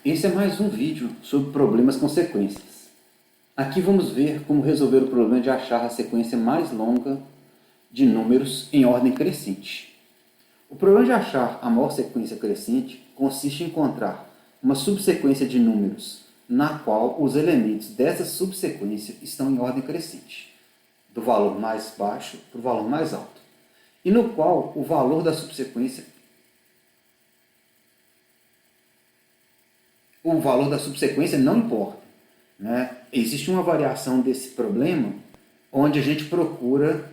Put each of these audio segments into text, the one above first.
Esse é mais um vídeo sobre problemas com sequências. Aqui vamos ver como resolver o problema de achar a sequência mais longa de números em ordem crescente. O problema de achar a maior sequência crescente consiste em encontrar uma subsequência de números na qual os elementos dessa subsequência estão em ordem crescente, do valor mais baixo para o valor mais alto, e no qual o valor da subsequência não importa, né? Existe uma variação desse problema onde a gente procura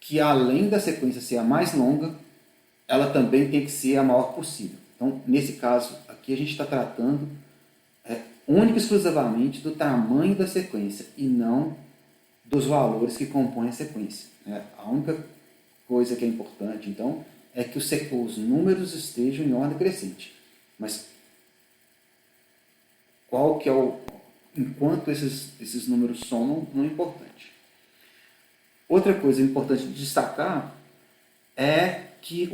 que, além da sequência ser a mais longa, ela também tem que ser a maior possível. Então, nesse caso aqui, a gente está tratando única e exclusivamente do tamanho da sequência e não dos valores que compõem a sequência. A única coisa que é importante, então, é que os números estejam em ordem crescente. Mas qual que é enquanto esses números somam, não é importante. Outra coisa importante de destacar é que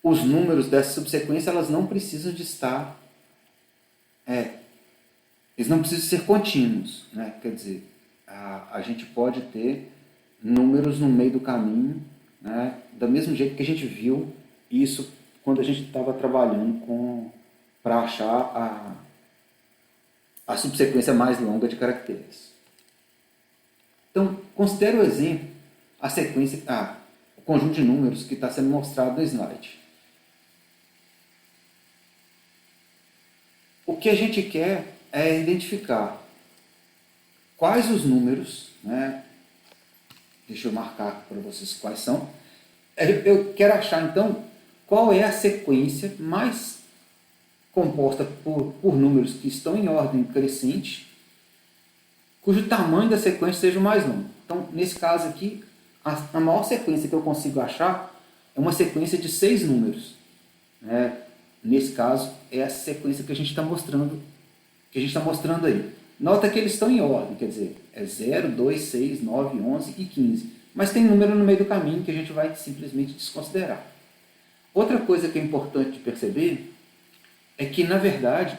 os números dessa subsequência elas não precisam de estar eles não precisam ser contínuos, né? Quer dizer, a gente pode ter números no meio do caminho, né? Do mesmo jeito que a gente viu isso quando a gente estava trabalhando para achar a subsequência mais longa de caracteres. Então, considere o exemplo, a sequência, o conjunto de números que está sendo mostrado no slide. O que a gente quer é identificar quais os números, né? Deixa eu marcar para vocês quais são. Eu quero achar, então, qual é a sequência mais composta por números que estão em ordem crescente, cujo tamanho da sequência seja o mais longo. Então, nesse caso aqui, a maior sequência que eu consigo achar é uma sequência de 6 números. Nesse caso, é a sequência que a gente está mostrando, aí. Nota que eles estão em ordem, quer dizer, é 0, 2, 6, 9, 11 e 15. Mas tem número no meio do caminho que a gente vai simplesmente desconsiderar. Outra coisa que é importante de perceber é que, na verdade,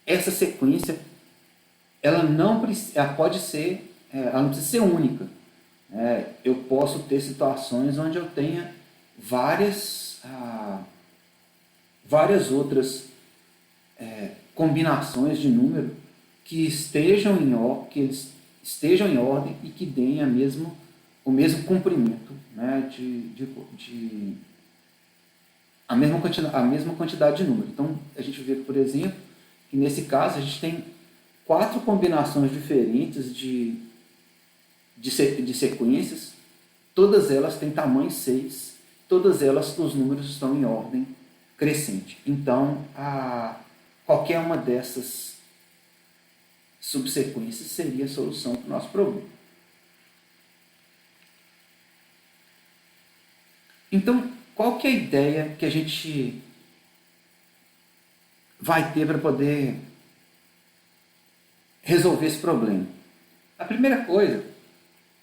essa sequência ela não precisa ser única. Eu posso ter situações onde eu tenha várias outras combinações de número que estejam em ordem e que deem o mesmo comprimento, né, a mesma quantidade de número. Então, a gente vê, por exemplo, que nesse caso a gente tem 4 combinações diferentes de sequências, todas elas têm tamanho 6, todas elas os números estão em ordem crescente. Então, qualquer uma dessas subsequências seria a solução para o nosso problema. Então, qual que é a ideia que a gente vai ter para poder resolver esse problema? A primeira coisa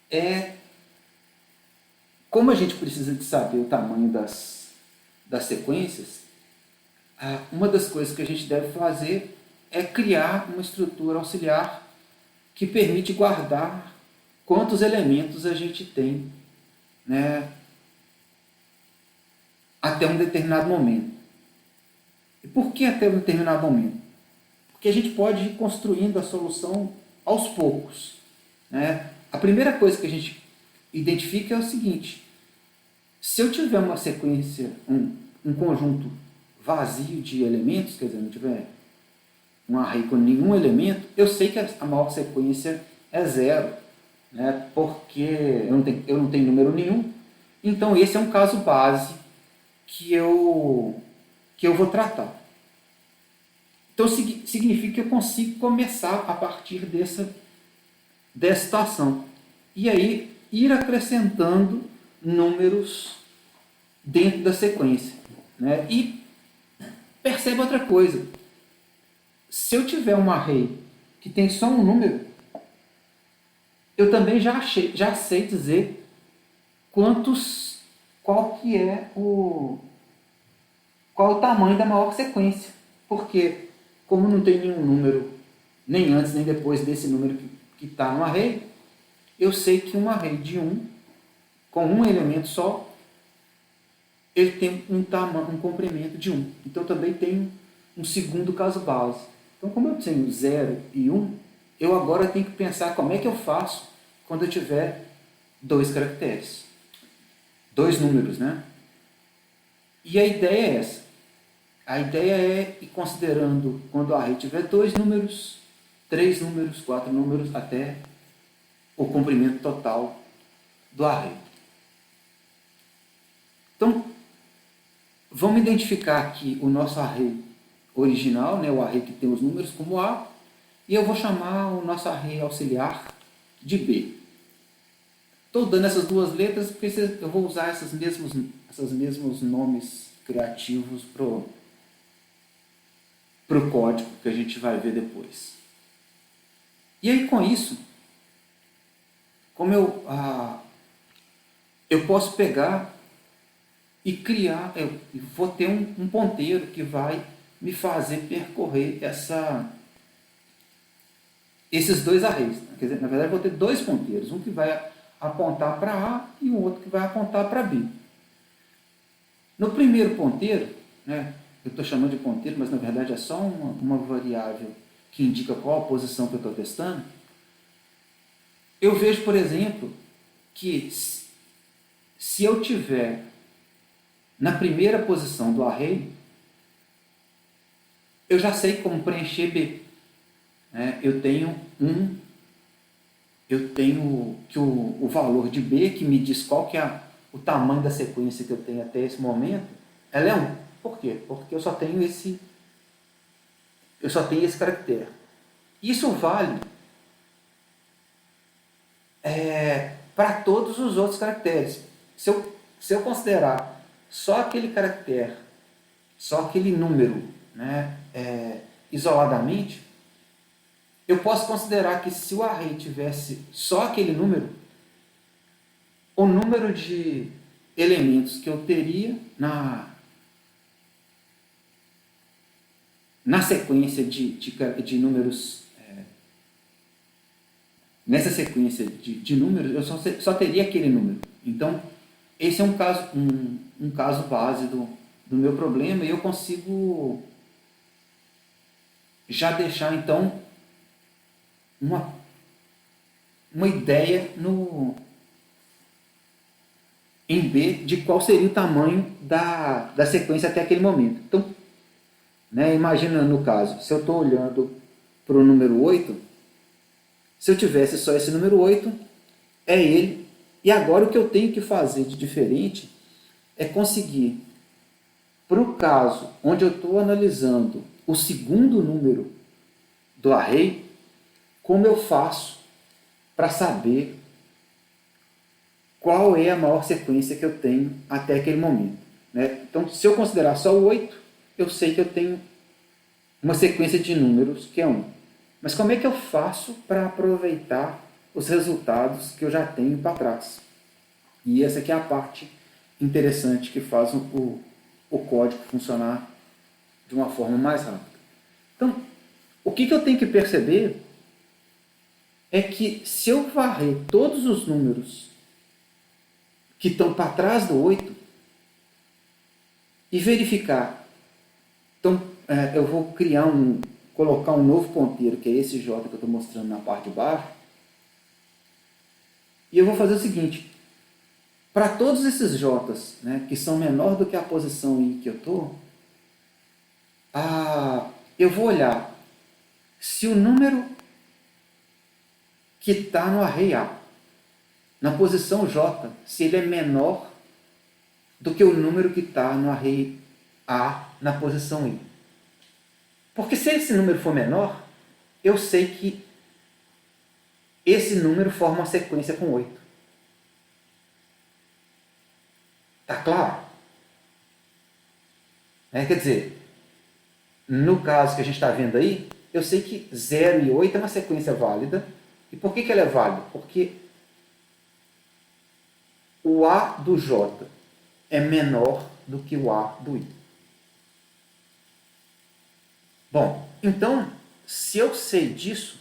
é, como a gente precisa de saber o tamanho das sequências, uma das coisas que a gente deve fazer é criar uma estrutura auxiliar que permite guardar quantos elementos a gente tem, né, até um determinado momento. E por que até um determinado momento? Porque a gente pode ir construindo a solução aos poucos, né? A primeira coisa que a gente identifica é o seguinte: se eu tiver uma sequência, um conjunto vazio de elementos, quer dizer, não tiver um array com nenhum elemento, eu sei que a maior sequência é 0, né? Porque eu não tenho número nenhum. Então, esse é um caso base que eu vou tratar. Então, significa que eu consigo começar a partir dessa situação. E aí, ir acrescentando números dentro da sequência, né? E percebe outra coisa. Se eu tiver um array que tem só um número, eu também já sei dizer qual é o tamanho da maior sequência. Porque, como não tem nenhum número, nem antes nem depois desse número que está no array, eu sei que um array de 1, com um elemento só, ele tem um comprimento de 1. Então, também tem um segundo caso base. Então, como eu tenho 0 e 1, eu agora tenho que pensar como é que eu faço quando eu tiver 2 caracteres. 2 números, né? E a ideia é essa. A ideia é ir considerando quando o array tiver 2 números, 3 números, 4 números, até o comprimento total do array. Então, vamos identificar aqui o nosso array original, né, o array que tem os números como A, e eu vou chamar o nosso array auxiliar de B. Estou dando essas duas letras porque eu vou usar esses mesmos nomes criativos para o código que a gente vai ver depois. E aí, com isso, como eu posso pegar e criar, eu vou ter um ponteiro que vai me fazer percorrer esses dois arrays. Quer dizer, na verdade, eu vou ter 2 ponteiros, um que vai apontar para A e o outro que vai apontar para B. No primeiro ponteiro, né, eu estou chamando de ponteiro, mas na verdade é só uma variável que indica qual a posição que eu estou testando. Eu vejo, por exemplo, que se eu tiver na primeira posição do array, eu já sei como preencher B. Eu tenho que o valor de B, que me diz qual que é o tamanho da sequência que eu tenho até esse momento, ela é 1. Por quê? Porque eu só tenho esse caractere. Isso vale para todos os outros caracteres. Se eu considerar só aquele caractere, só aquele número, né, isoladamente, eu posso considerar que se o array tivesse só aquele número, o número de elementos que eu teria na sequência de números, nessa sequência de números, eu só teria aquele número. Então, esse é um caso base do meu problema, e eu consigo já deixar, então, uma ideia em B de qual seria o tamanho da sequência até aquele momento. Então, imagina no caso, se eu estou olhando para o número 8, se eu tivesse só esse número 8, é ele. E agora o que eu tenho que fazer de diferente é conseguir, para o caso onde eu estou analisando o segundo número do array, como eu faço para saber qual é a maior sequência que eu tenho até aquele momento. Então, se eu considerar só o 8, eu sei que eu tenho uma sequência de números que é 1. Mas como é que eu faço para aproveitar os resultados que eu já tenho para trás? E essa aqui é a parte interessante que faz o código funcionar de uma forma mais rápida. Então, o que eu tenho que perceber é que se eu varrer todos os números que estão para trás do 8 e verificar, então eu vou colocar um novo ponteiro, que é esse J que eu estou mostrando na parte de baixo, e eu vou fazer o seguinte: para todos esses J's, que são menor do que a posição I que eu estou, eu vou olhar se o número que está no array A, na posição J, se ele é menor do que o número que está no array A na posição I. Porque se esse número for menor, eu sei que esse número forma uma sequência com 8. Está claro? Quer dizer, no caso que a gente está vendo aí, eu sei que 0 e 8 é uma sequência válida. E por que ela é válida? Porque o A do J é menor do que o A do I. Bom, então, se eu sei disso,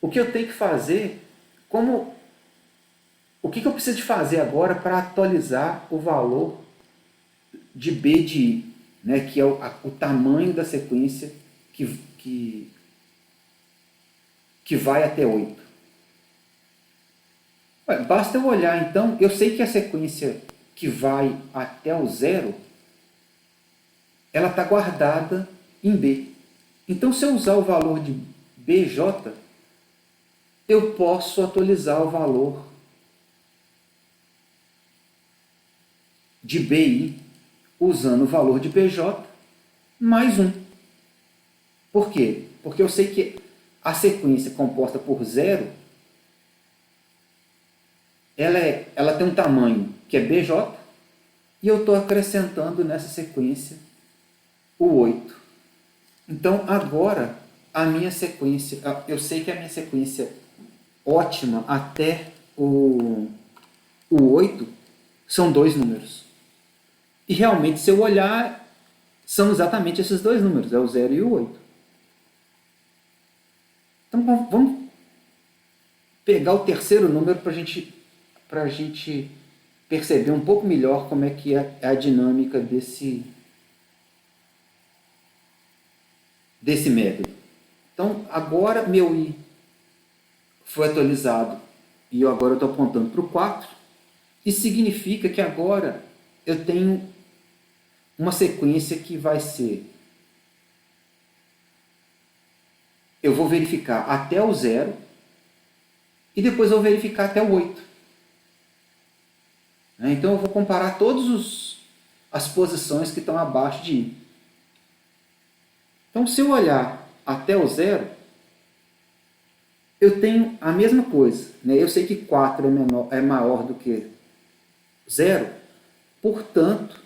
o que eu tenho que fazer, o que eu preciso de fazer agora para atualizar o valor de B de I, né, que é o tamanho da sequência que, que, que vai até 8. Basta eu olhar, então, eu sei que a sequência que vai até o 0, ela está guardada em B. Então, se eu usar o valor de BJ, eu posso atualizar o valor de BI usando o valor de BJ mais 1. Por quê? Porque eu sei que a sequência composta por 0, ela tem um tamanho que é BJ, e eu estou acrescentando nessa sequência o 8. Então, agora, a minha sequência, eu sei que a minha sequência ótima até o 8 são 2 números. E realmente, se eu olhar, são exatamente esses 2 números, é o 0 e o 8. Então, vamos pegar o terceiro número para a gente perceber um pouco melhor como é que é a dinâmica desse método. Então, agora meu I foi atualizado e agora eu estou apontando para o 4. Isso significa que agora eu tenho uma sequência que vai ser... Eu vou verificar até o 0 e depois eu vou verificar até o 8. Então eu vou comparar todas as posições que estão abaixo de I. Então, se eu olhar até o 0, eu tenho a mesma coisa. Eu sei que 4 é maior do que 0, portanto,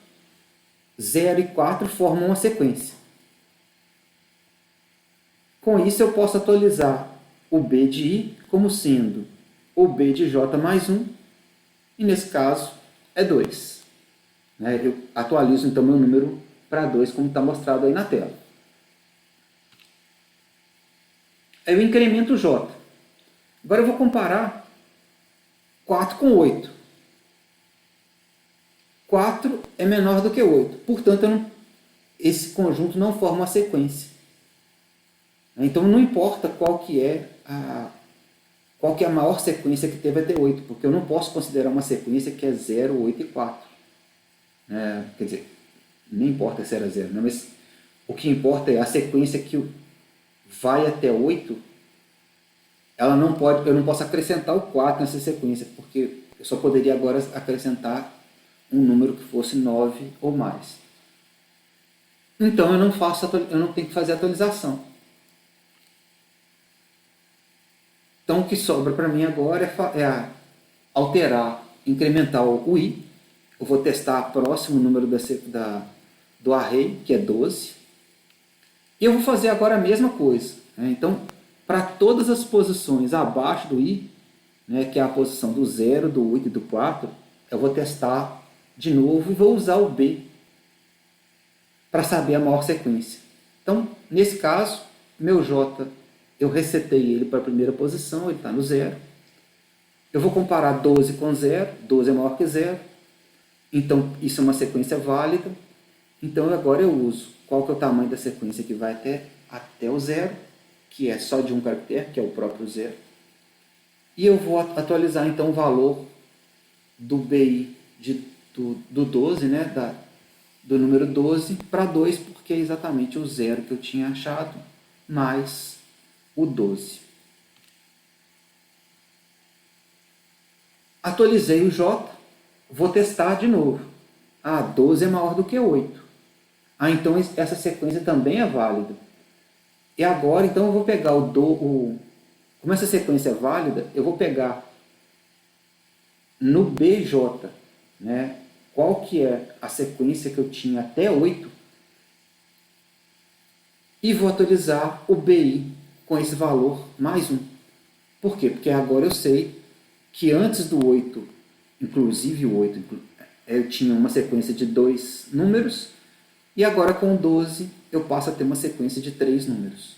0 e 4 formam uma sequência. Com isso, eu posso atualizar o B de I como sendo o B de J mais 1, e nesse caso é 2. Eu atualizo então meu número para 2, como está mostrado aí na tela. Aí eu incremento o J. Agora eu vou comparar 4 com 8. 4 é menor do que 8. Portanto, esse conjunto não forma uma sequência. Então, não importa qual que é a maior sequência que teve até 8, porque eu não posso considerar uma sequência que é 0, 8 e 4. Quer dizer, não importa se era 0, mas o que importa é a sequência que vai até 8, eu não posso acrescentar o 4 nessa sequência, porque eu só poderia agora acrescentar um número que fosse 9 ou mais. Então eu não tenho que fazer atualização. Então o que sobra para mim agora é alterar, incrementar o I. Eu vou testar o próximo número do array, que é 12. E eu vou fazer agora a mesma coisa. Então, para todas as posições abaixo do I, que é a posição do 0, do 8 e do 4, eu vou testar de novo e vou usar o B para saber a maior sequência. Então, nesse caso, meu J, eu resetei ele para a primeira posição, ele está no 0. Eu vou comparar 12 com 0, 12 é maior que 0. Então, isso é uma sequência válida. Então, agora eu uso qual que é o tamanho da sequência que vai até o 0, que é só de um caractere, que é o próprio 0. E eu vou atualizar, então, o valor do BI do 12, do número 12 para 2, porque é exatamente o 0 que eu tinha achado, mais o 12. Atualizei o J, vou testar de novo. 12 é maior do que 8. Então essa sequência também é válida. E agora, então, eu vou pegar como essa sequência é válida, eu vou pegar no BJ, qual que é a sequência que eu tinha até 8, e vou atualizar o BI com esse valor mais 1. Por quê? Porque agora eu sei que antes do 8, inclusive o 8, eu tinha uma sequência de 2 números, e agora com o 12 eu passo a ter uma sequência de 3 números.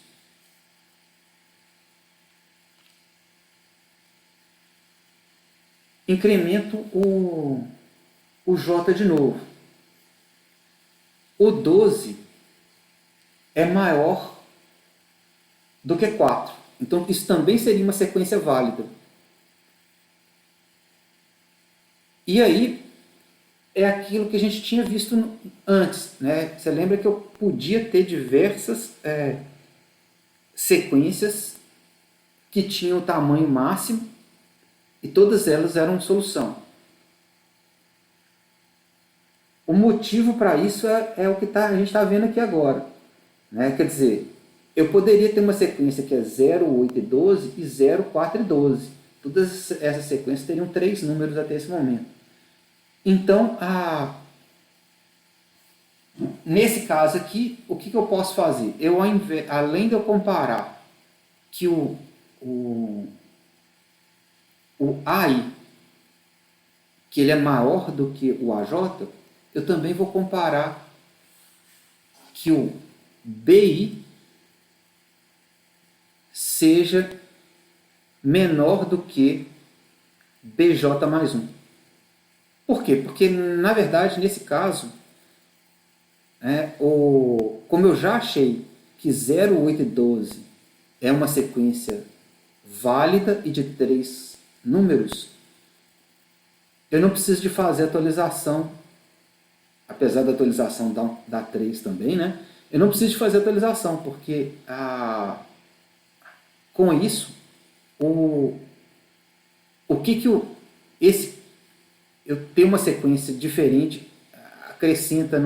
Incremento o J de novo. O 12 é maior do que 4. Então, isso também seria uma sequência válida. E aí, é aquilo que a gente tinha visto antes, né? Você lembra que eu podia ter diversas sequências que tinham o tamanho máximo e todas elas eram solução. O motivo para isso é o que a gente está vendo aqui agora, né? Quer dizer, eu poderia ter uma sequência que é 0, 8 e 12 e 0, 4 e 12. Todas essas sequências teriam 3 números até esse momento. Então, nesse caso aqui, o que eu posso fazer? Além de eu comparar que o AI, que ele é maior do que o AJ, eu também vou comparar que o BI seja menor do que BJ mais 1. Por quê? Porque, na verdade, nesse caso, como eu já achei que 0, 8 e 12 é uma sequência válida e de 3 números, eu não preciso de fazer atualização, apesar da atualização dar 3 também, né? Eu não preciso de fazer atualização, porque com isso, eu ter uma sequência diferente acrescenta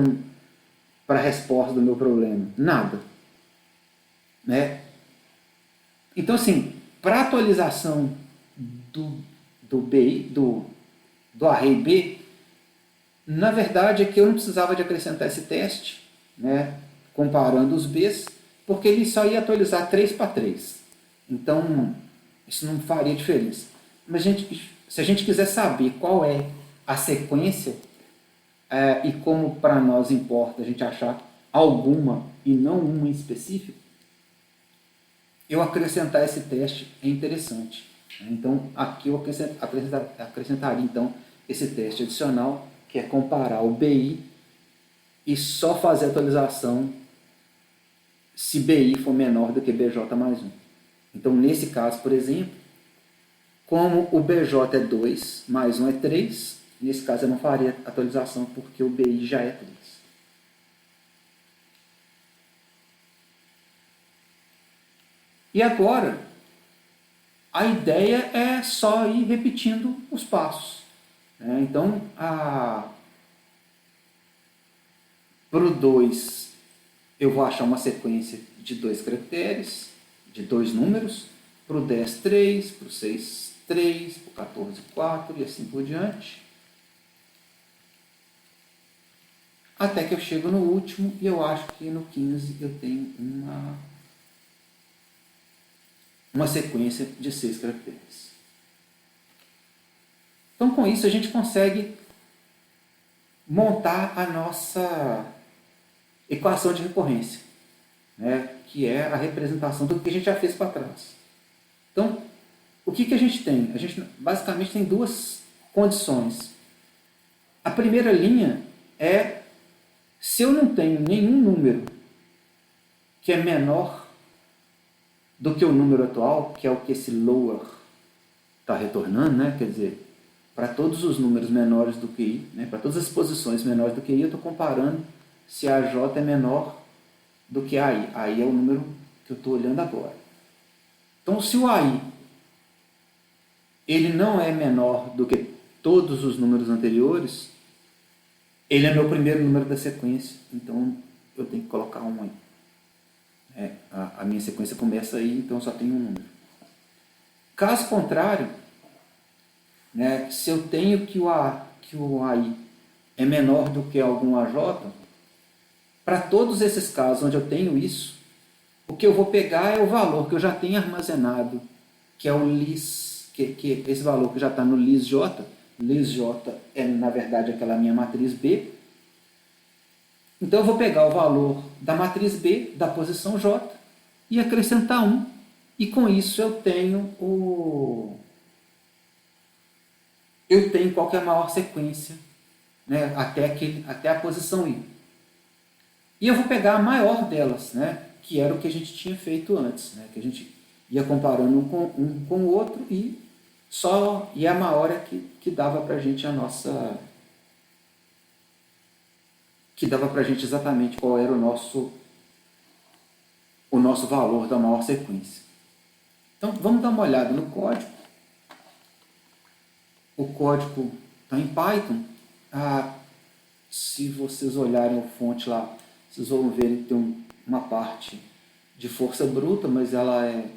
para a resposta do meu problema? Nada. Né? Então, assim, para a atualização do BI, do array B, na verdade é que eu não precisava de acrescentar esse teste, né, comparando os Bs, porque ele só ia atualizar 3 para 3. Então, isso não faria diferença. Mas se a gente quiser saber qual é a sequência, e como para nós importa a gente achar alguma e não uma em específico, eu acrescentar esse teste é interessante. Então, aqui eu acrescentaria então, esse teste adicional, que é comparar o BI e só fazer a atualização se BI for menor do que BJ mais 1. Então, nesse caso, por exemplo, como o BJ é 2, mais 1 é 3, nesse caso eu não faria atualização porque o BI já é 3. E agora, a ideia é só ir repetindo os passos. Então, para o 2, eu vou achar uma sequência de 2 caracteres, de 2 números. Para o 10, 3, para o 6, 3, para o 14, 4 e assim por diante. Até que eu chego no último e eu acho que no 15 eu tenho uma sequência de 6 caracteres. Então, com isso, a gente consegue montar a nossa equação de recorrência, né, que é a representação do que a gente já fez para trás. Então, o que a gente tem? A gente basicamente tem 2 condições. A primeira linha é se eu não tenho nenhum número que é menor do que o número atual, que é o que esse lower está retornando, né? Quer dizer, para todos os números menores do que i, né? Para todas as posições menores do que i, eu estou comparando se a j é menor do que a i. Aí é o número que eu estou olhando agora. Então, se o ai ele não é menor do que todos os números anteriores, ele é meu primeiro número da sequência, então eu tenho que colocar um aí. A minha sequência começa aí, então só tem um número. Caso contrário, né, se eu tenho que o AI é menor do que algum AJ, para todos esses casos onde eu tenho isso, o que eu vou pegar é o valor que eu já tenho armazenado, que é o lis, que esse valor que já está no lis_j. Lis_j é, na verdade, aquela minha matriz B. Então eu vou pegar o valor da matriz B, da posição J, e acrescentar 1, e com isso eu tenho qual que é a maior sequência, né, até a posição I. E eu vou pegar a maior delas, né, que era o que a gente tinha feito antes, né, que a gente ia comparando um com o outro e a maior é que dava para a gente que dava para a gente exatamente qual era o nosso valor da maior sequência. Então vamos dar uma olhada no código. O código está em Python. Se vocês olharem o fonte lá, vocês vão ver que tem uma parte de força bruta, mas ela é...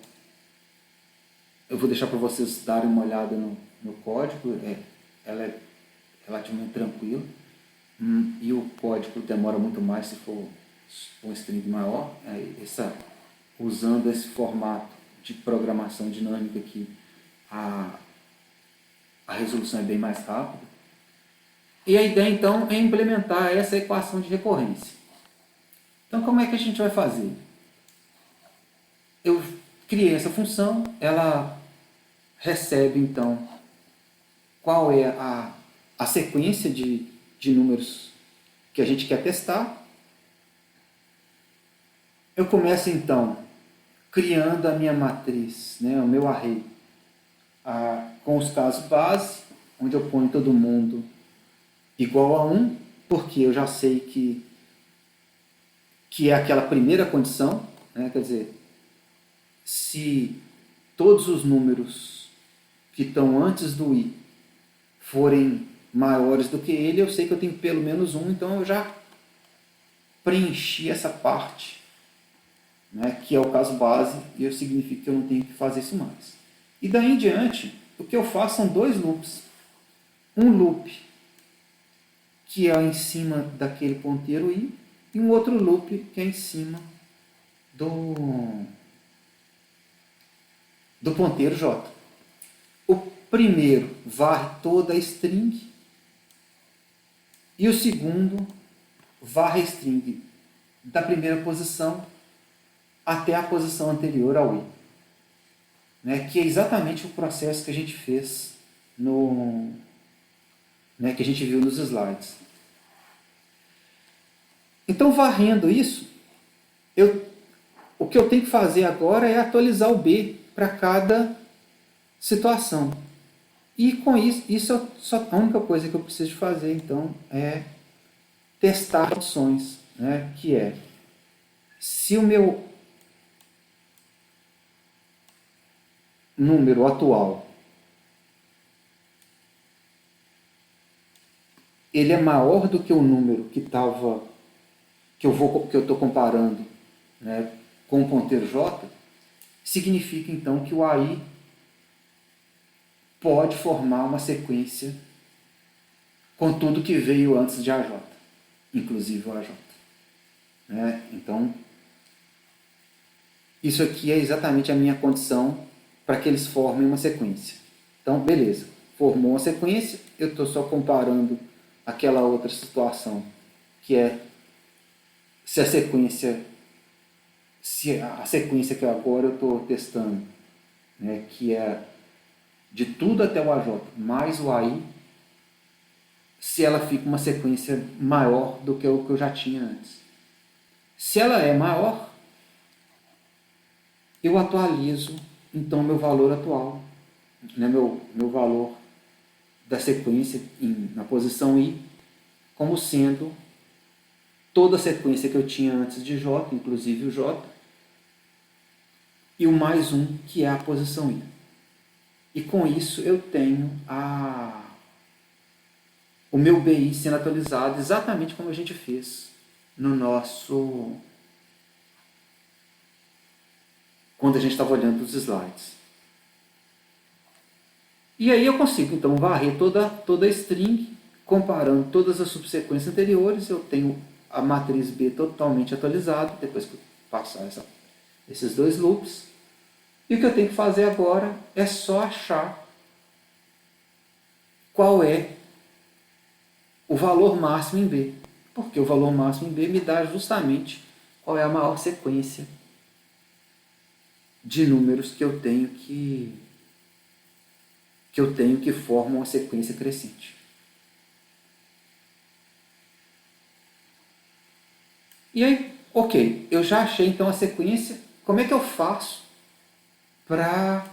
Eu vou deixar para vocês darem uma olhada no código. Ela é relativamente tranquila. E o código demora muito mais se for um string maior. Usando esse formato de programação dinâmica aqui, a resolução é bem mais rápida. E a ideia, então, é implementar essa equação de recorrência. Então, como é que a gente vai fazer? Eu criei essa função, ela recebe, então, qual é a sequência de números que a gente quer testar. Eu começo, então, criando a minha matriz, né, o meu array, com os casos base, onde eu ponho todo mundo igual a 1, porque eu já sei que é aquela primeira condição, né? Quer dizer, se todos os números que estão antes do i forem maiores do que ele, eu sei que eu tenho pelo menos 1, então eu já preenchi essa parte, né, que é o caso base, e isso significa que eu não tenho que fazer isso mais. E daí em diante, o que eu faço são 2 loops. Um loop que é em cima daquele ponteiro i, e um outro loop que é em cima do ponteiro j. O primeiro varre toda a string, e o segundo varre a string da primeira posição até a posição anterior ao i, né, que é exatamente o processo que a gente fez que a gente viu nos slides. Então, varrendo isso, o que eu tenho que fazer agora é atualizar o b para cada situação. E com isso a única coisa que eu preciso de fazer, então, é testar opções, né, que é, se o meu número atual ele é maior do que o número que eu estou comparando, né, com o ponteiro j, significa então que o AI pode formar uma sequência com tudo que veio antes de AJ, inclusive o AJ. Né? Então, isso aqui é exatamente a minha condição para que eles formem uma sequência. Então, beleza, formou uma sequência, eu estou só comparando aquela outra situação, que é se a sequência que agora eu estou testando, né, que é de tudo até o AJ mais o AI, se ela fica uma sequência maior do que o que eu já tinha antes. Se ela é maior, eu atualizo então meu valor atual, né, meu valor da sequência na posição i, como sendo toda a sequência que eu tinha antes de j, inclusive o j, e o mais 1, que é a posição i. E com isso eu tenho o meu BI sendo atualizado exatamente como a gente fez quando a gente estava olhando os slides. E aí eu consigo então varrer toda a string, comparando todas as subsequências anteriores, eu tenho a matriz B totalmente atualizada, depois que eu passar esses 2 loops. E o que eu tenho que fazer agora é só achar qual é o valor máximo em B. Porque o valor máximo em B me dá justamente qual é a maior sequência de números que eu tenho que formam uma sequência crescente. E aí, ok, eu já achei então a sequência. Como é que eu faço para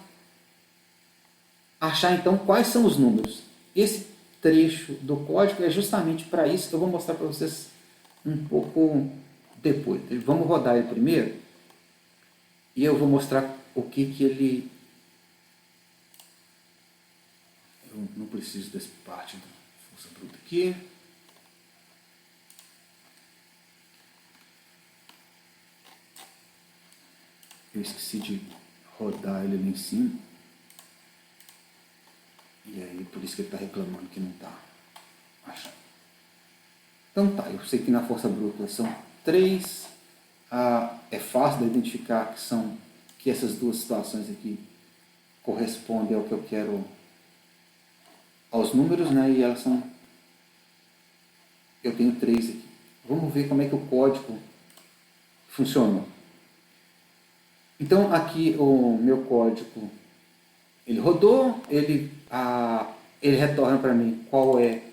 achar então quais são os números? Esse trecho do código é justamente para isso que eu vou mostrar para vocês um pouco depois. Vamos rodar ele primeiro e eu vou mostrar o que ele... Eu não preciso dessa parte da força bruta aqui. Eu esqueci de rodar ele ali em cima. E aí, por isso que ele está reclamando que não está achando. Então tá, eu sei que na força bruta são 3. É fácil de identificar que essas duas situações aqui correspondem ao que eu quero, aos números, né? E elas são... Eu tenho 3 aqui. Vamos ver como é que o código funcionou. Então aqui o meu código, ele rodou, ele retorna para mim qual é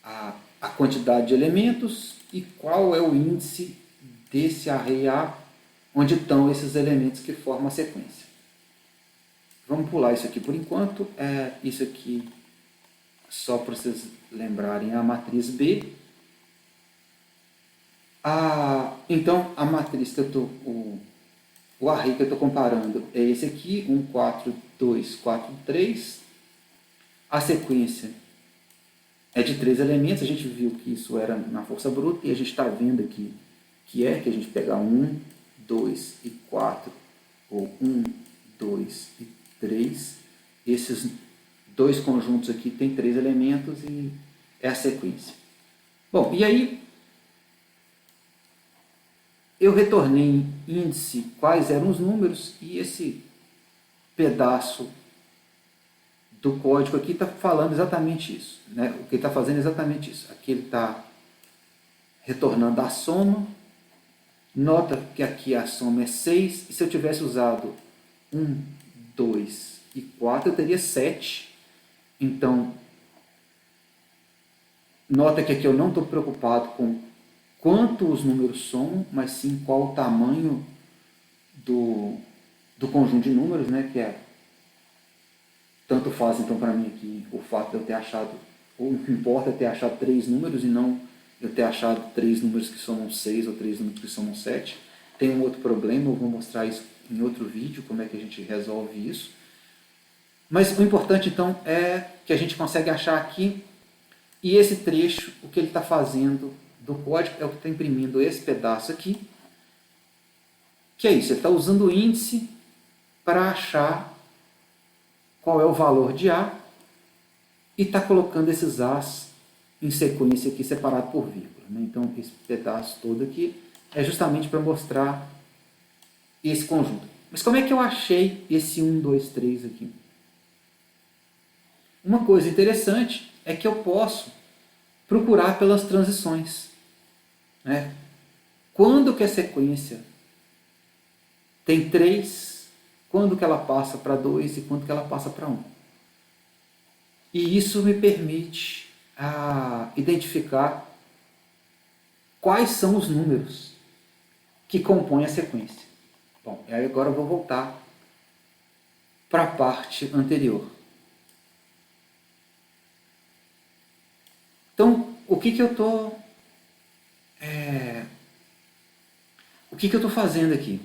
a quantidade de elementos e qual é o índice desse array A, onde estão esses elementos que formam a sequência. Vamos pular isso aqui por enquanto. Isso aqui, só para vocês lembrarem, é a matriz B. Então, a matriz que eu estou... O array que eu estou comparando é esse aqui, 1, 4, 2, 4, 3. A sequência é de 3 elementos. A gente viu que isso era na força bruta e a gente está vendo aqui que a gente pegar 1, 2 e 4, ou 1, 2 e 3. Esses dois conjuntos aqui têm 3 elementos e é a sequência. Bom, e aí eu retornei em índice quais eram os números e esse pedaço do código aqui está falando exatamente isso, né? O que ele está fazendo é exatamente isso. Aqui ele está retornando a soma. Nota que aqui a soma é 6, e se eu tivesse usado 1, 2 e 4, eu teria 7. Então, nota que aqui eu não estou preocupado com quanto os números somam, mas sim qual o tamanho do conjunto de números, né? Que tanto faz então para mim aqui o fato de eu ter achado, o que importa é ter achado 3 números e não eu ter achado 3 números que somam 6 ou 3 números que somam 7. Tem um outro problema, eu vou mostrar isso em outro vídeo, como é que a gente resolve isso. Mas o importante então é que a gente consegue achar aqui, e esse trecho, o que ele está fazendo do código é o que está imprimindo esse pedaço aqui, que é isso, ele está usando o índice para achar qual é o valor de A e está colocando esses A's em sequência aqui separado por vírgula, né? Então esse pedaço todo aqui é justamente para mostrar esse conjunto. Mas como é que eu achei esse 1, 2, 3 aqui? Uma coisa interessante é que eu posso procurar pelas transições, né? Quando que a sequência tem 3, quando que ela passa para 2 e quando que ela passa para 1. E isso me permite identificar quais são os números que compõem a sequência. Bom, aí agora eu vou voltar para a parte anterior. Então, o que eu estou fazendo aqui?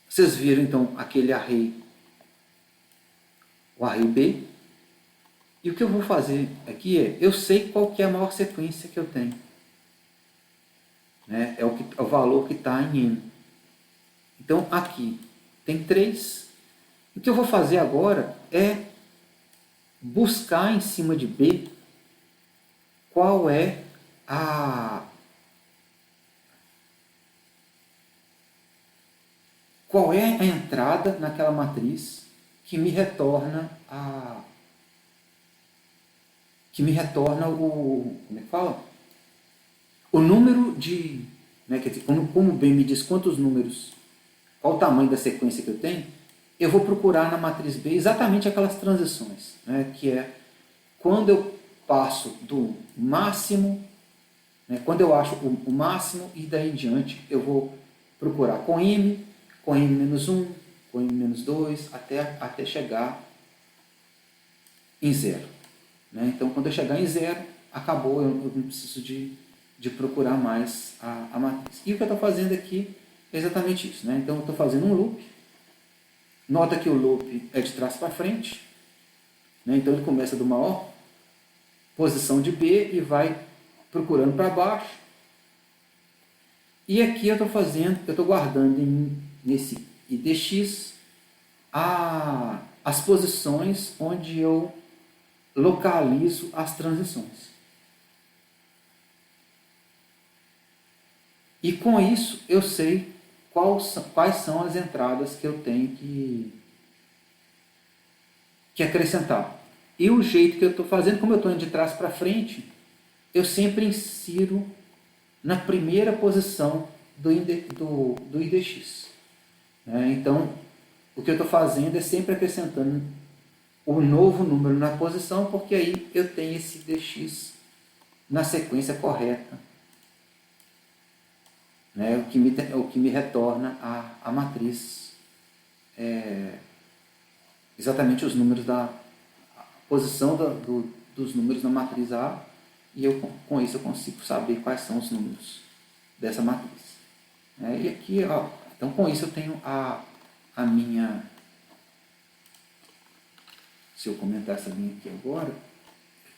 Vocês viram então aquele array, o array B, e o que eu vou fazer aqui eu sei qual que é a maior sequência que eu tenho, né? É o valor que está em N. Então aqui tem 3. O que eu vou fazer agora é buscar em cima de B qual é a entrada naquela matriz que me retorna o... como é que fala? o número de, né, quer dizer, como o bem me diz quantos números, qual o tamanho da sequência que eu tenho, eu vou procurar na matriz B exatamente aquelas transições, né, que é quando eu passo do máximo, né, quando eu acho o máximo e daí em diante eu vou procurar com m menos 1, com m menos 2, até chegar em zero. Né? Então, quando eu chegar em zero, acabou, eu não preciso de procurar mais a matriz. E o que eu estou fazendo aqui é exatamente isso. Né? Então, eu estou fazendo um loop. Nota que o loop é de trás para frente. Né? Então, ele começa do maior posição de B e vai procurando para baixo. E aqui eu estou guardando nesse IDX as posições onde eu localizo as transições. E com isso eu sei quais são as entradas que eu tenho que acrescentar. E o jeito que eu estou fazendo, como eu estou indo de trás para frente, eu sempre insiro na primeira posição do IDX. Então, o que eu estou fazendo é sempre acrescentando o novo número na posição, porque aí eu tenho esse IDX na sequência correta. Né, o que me retorna a matriz, exatamente os números da posição dos números na matriz A, e com isso eu consigo saber quais são os números dessa matriz. E aqui, ó, então com isso eu tenho a minha, se eu comentar essa linha aqui agora,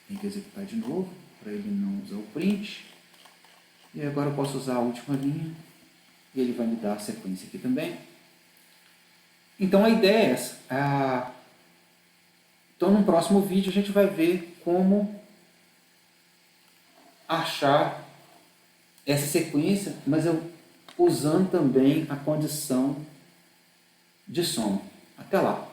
tem que executar de novo, para ele não usar o print. E agora eu posso usar a última linha e ele vai me dar a sequência aqui também. Então a ideia é essa. Então no próximo vídeo a gente vai ver como achar essa sequência, mas usando também a condição de soma. Até lá!